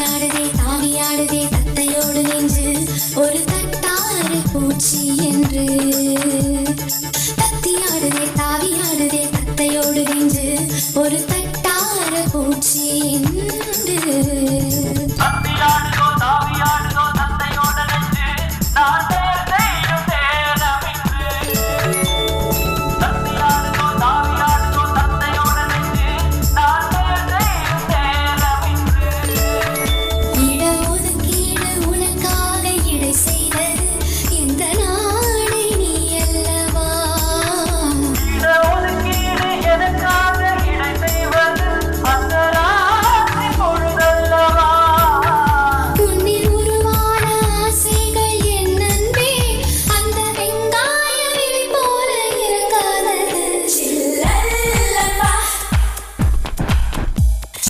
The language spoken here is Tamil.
தத்தியாடுதே தாவியாடுதே தத்தையோடு நெஞ்சு ஒரு தட்டாறு பூச்சி என்று. தத்தியாடுதே தாவியாடுதே தத்தையோடு நெஞ்சு ஒரு தட்டாறு பூச்சி என்று.